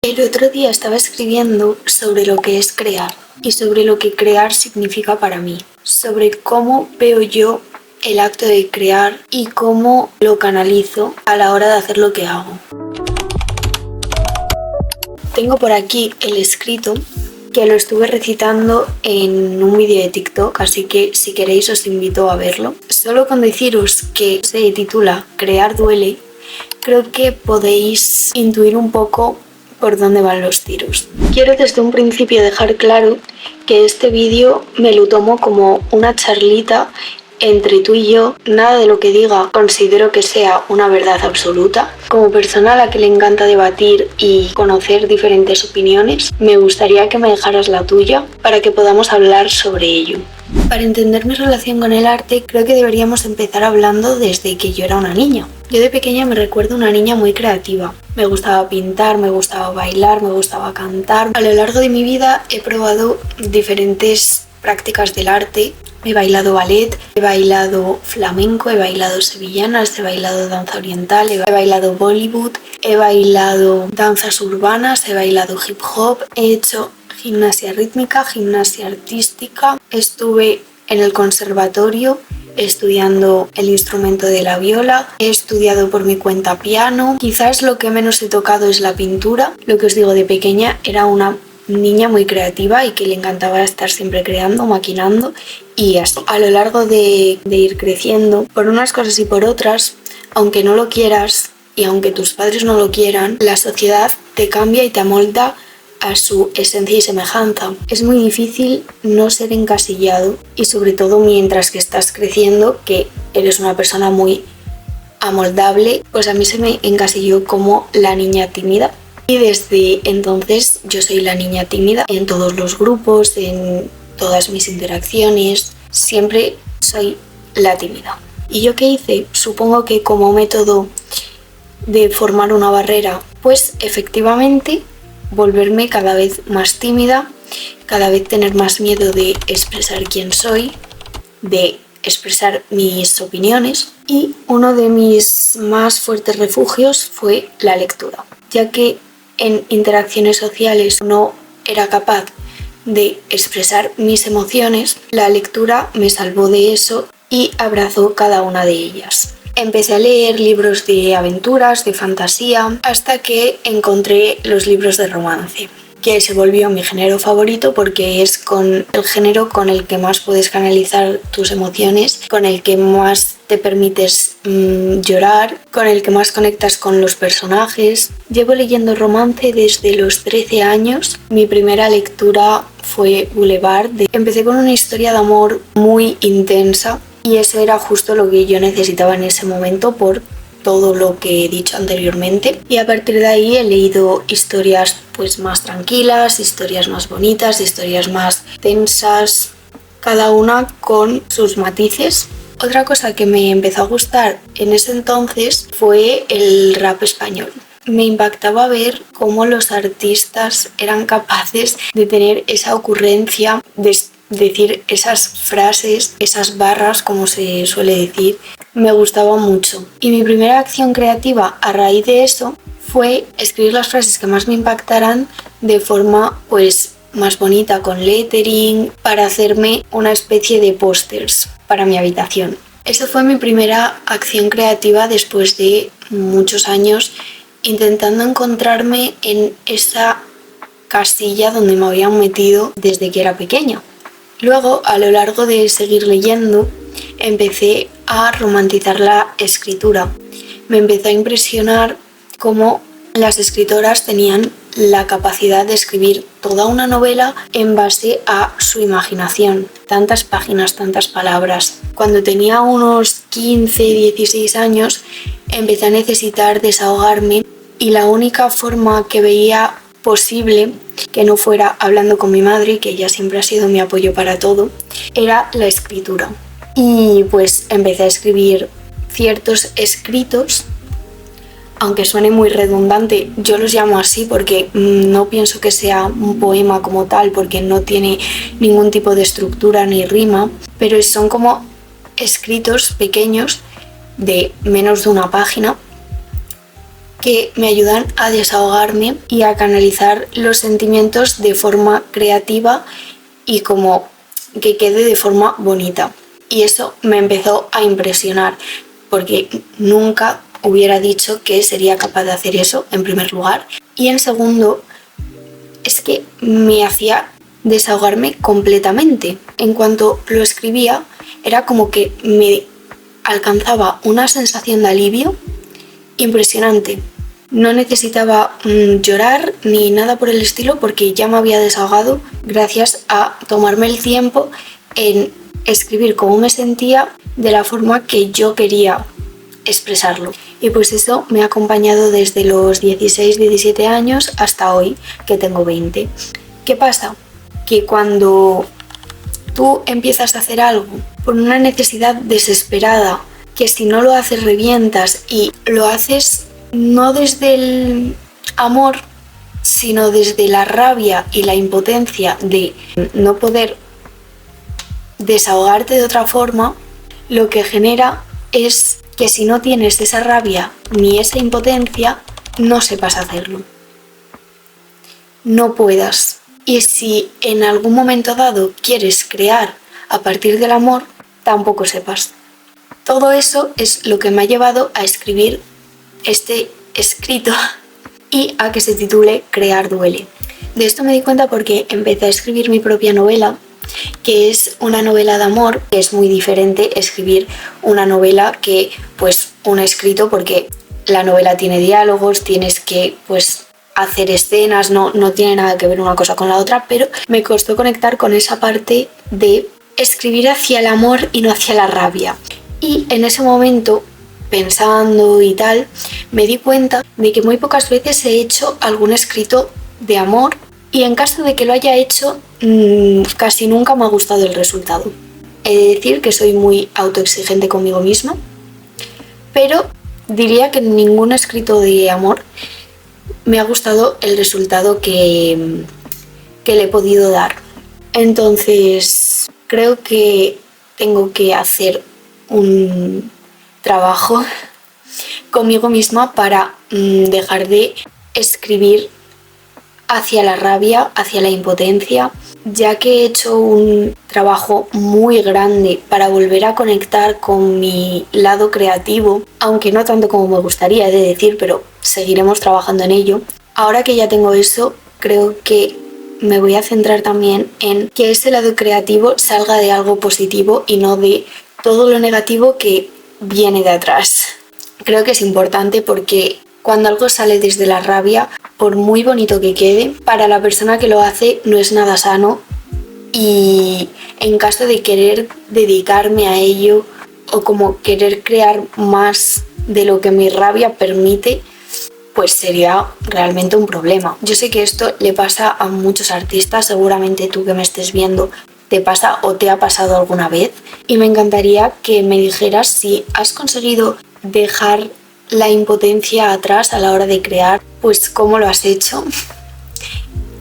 El otro día estaba escribiendo sobre lo que es crear y sobre lo que crear significa para mí, sobre cómo veo yo el acto de crear y cómo lo canalizo a la hora de hacer lo que hago. Tengo por aquí el escrito que lo estuve recitando en un vídeo de TikTok, así que si queréis os invito a verlo. Solo con deciros que se titula Crear duele, creo que podéis intuir un poco por dónde van los tiros. Quiero desde un principio dejar claro que este vídeo me lo tomo como una charlita entre tú y yo. Nada de lo que diga considero que sea una verdad absoluta. Como persona a la que le encanta debatir y conocer diferentes opiniones, me gustaría que me dejaras la tuya para que podamos hablar sobre ello. Para entender mi relación con el arte, creo que deberíamos empezar hablando desde que yo era una niña. Yo de pequeña me recuerdo una niña muy creativa. Me gustaba pintar, me gustaba bailar, me gustaba cantar. A lo largo de mi vida he probado diferentes prácticas del arte. He bailado ballet, he bailado flamenco, he bailado sevillanas, he bailado danza oriental, he bailado Bollywood, he bailado danzas urbanas, he bailado hip hop, he hecho gimnasia rítmica, gimnasia artística. Estuve en el conservatorio estudiando el instrumento de la viola, he estudiado por mi cuenta piano. Quizás lo que menos he tocado es la pintura. Lo que os digo, de pequeña era una niña muy creativa y que le encantaba estar siempre creando, maquinando y así. A lo largo de ir creciendo, por unas cosas y por otras, aunque no lo quieras y aunque tus padres no lo quieran, la sociedad te cambia y te amolda a su esencia y semejanza. Es muy difícil no ser encasillado y sobre todo mientras que estás creciendo, que eres una persona muy amoldable, pues a mí se me encasilló como la niña tímida. Y desde entonces yo soy la niña tímida en todos los grupos, en todas mis interacciones, siempre soy la tímida. ¿Y yo qué hice? Supongo que como método de formar una barrera, pues efectivamente volverme cada vez más tímida, cada vez tener más miedo de expresar quién soy, de expresar mis opiniones. Y uno de mis más fuertes refugios fue la lectura, ya que en interacciones sociales no era capaz de expresar mis emociones. La lectura me salvó de eso y abrazó cada una de ellas. Empecé a leer libros de aventuras, de fantasía, hasta que encontré los libros de romance, que se volvió mi género favorito porque es con el género con el que más puedes canalizar tus emociones, con el que más te permites llorar, con el que más conectas con los personajes. Llevo leyendo romance desde los 13 años. Mi primera lectura fue Boulevard. Empecé con una historia de amor muy intensa y eso era justo lo que yo necesitaba en ese momento por todo lo que he dicho anteriormente, y a partir de ahí he leído historias pues más tranquilas, historias más bonitas, historias más tensas, cada una con sus matices. Otra cosa que me empezó a gustar en ese entonces fue el rap español. Me impactaba ver cómo los artistas eran capaces de tener esa ocurrencia, de decir esas frases, esas barras, como se suele decir. Me gustaba mucho. Y mi primera acción creativa a raíz de eso fue escribir las frases que más me impactaran de forma pues más bonita, con lettering, para hacerme una especie de pósters para mi habitación. Esa fue mi primera acción creativa después de muchos años intentando encontrarme en esa casilla donde me habían metido desde que era pequeña. Luego, a lo largo de seguir leyendo, empecé a romantizar la escritura. Me empezó a impresionar cómo las escritoras tenían la capacidad de escribir toda una novela en base a su imaginación. Tantas páginas, tantas palabras. Cuando tenía unos 15, 16 años, empecé a necesitar desahogarme y la única forma que veía posible, que no fuera hablando con mi madre, que ella siempre ha sido mi apoyo para todo, era la escritura. Y pues empecé a escribir ciertos escritos, aunque suene muy redundante, yo los llamo así porque no pienso que sea un poema como tal, porque no tiene ningún tipo de estructura ni rima, pero son como escritos pequeños de menos de una página que me ayudan a desahogarme y a canalizar los sentimientos de forma creativa y como que quede de forma bonita. Y eso me empezó a impresionar, porque nunca hubiera dicho que sería capaz de hacer eso, en primer lugar. Y en segundo, es que me hacía desahogarme completamente. En cuanto lo escribía, era como que me alcanzaba una sensación de alivio impresionante. No necesitaba llorar ni nada por el estilo, porque ya me había desahogado gracias a tomarme el tiempo en escribir cómo me sentía de la forma que yo quería expresarlo. Y pues eso me ha acompañado desde los 16-17 años hasta hoy, que tengo 20. ¿Qué pasa? Que cuando tú empiezas a hacer algo por una necesidad desesperada, que si no lo haces revientas, y lo haces no desde el amor, sino desde la rabia y la impotencia de no poder desahogarte de otra forma, lo que genera es que si no tienes esa rabia ni esa impotencia, no sepas hacerlo. No puedas. Y si en algún momento dado quieres crear a partir del amor, tampoco sepas. Todo eso es lo que me ha llevado a escribir este escrito y a que se titule Crear duele. De esto me di cuenta porque empecé a escribir mi propia novela, que es una novela de amor, que es muy diferente escribir una novela que pues un escrito, porque la novela tiene diálogos, tienes que pues hacer escenas, no tiene nada que ver una cosa con la otra, pero me costó conectar con esa parte de escribir hacia el amor y no hacia la rabia. Y en ese momento, pensando y tal, me di cuenta de que muy pocas veces he hecho algún escrito de amor, y en caso de que lo haya hecho, casi nunca me ha gustado el resultado. He de decir que soy muy autoexigente conmigo misma, pero diría que en ningún escrito de amor me ha gustado el resultado que le he podido dar. Entonces, creo que tengo que hacer un trabajo conmigo misma para dejar de escribir hacia la rabia, hacia la impotencia, ya que he hecho un trabajo muy grande para volver a conectar con mi lado creativo, aunque no tanto como me gustaría, he de decir, pero seguiremos trabajando en ello. Ahora que ya tengo eso, creo que me voy a centrar también en que ese lado creativo salga de algo positivo y no de todo lo negativo que viene de atrás. Creo que es importante, porque cuando algo sale desde la rabia, por muy bonito que quede, para la persona que lo hace no es nada sano, y en caso de querer dedicarme a ello o como querer crear más de lo que mi rabia permite, pues sería realmente un problema. Yo sé que esto le pasa a muchos artistas, seguramente tú que me estés viendo te pasa o te ha pasado alguna vez, y me encantaría que me dijeras si has conseguido dejar la impotencia atrás a la hora de crear, pues cómo lo has hecho,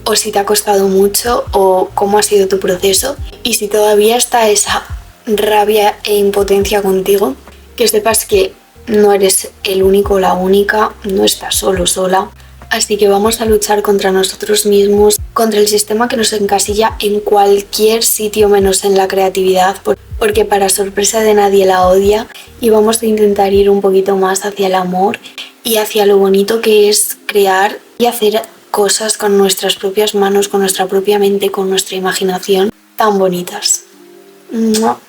o si te ha costado mucho, o cómo ha sido tu proceso, y si todavía está esa rabia e impotencia contigo, que sepas que no eres el único o la única, no estás solo, sola. Así que vamos a luchar contra nosotros mismos, contra el sistema que nos encasilla en cualquier sitio menos en la creatividad, porque para sorpresa de nadie la odia, y vamos a intentar ir un poquito más hacia el amor y hacia lo bonito que es crear y hacer cosas con nuestras propias manos, con nuestra propia mente, con nuestra imaginación, tan bonitas. ¡Mua!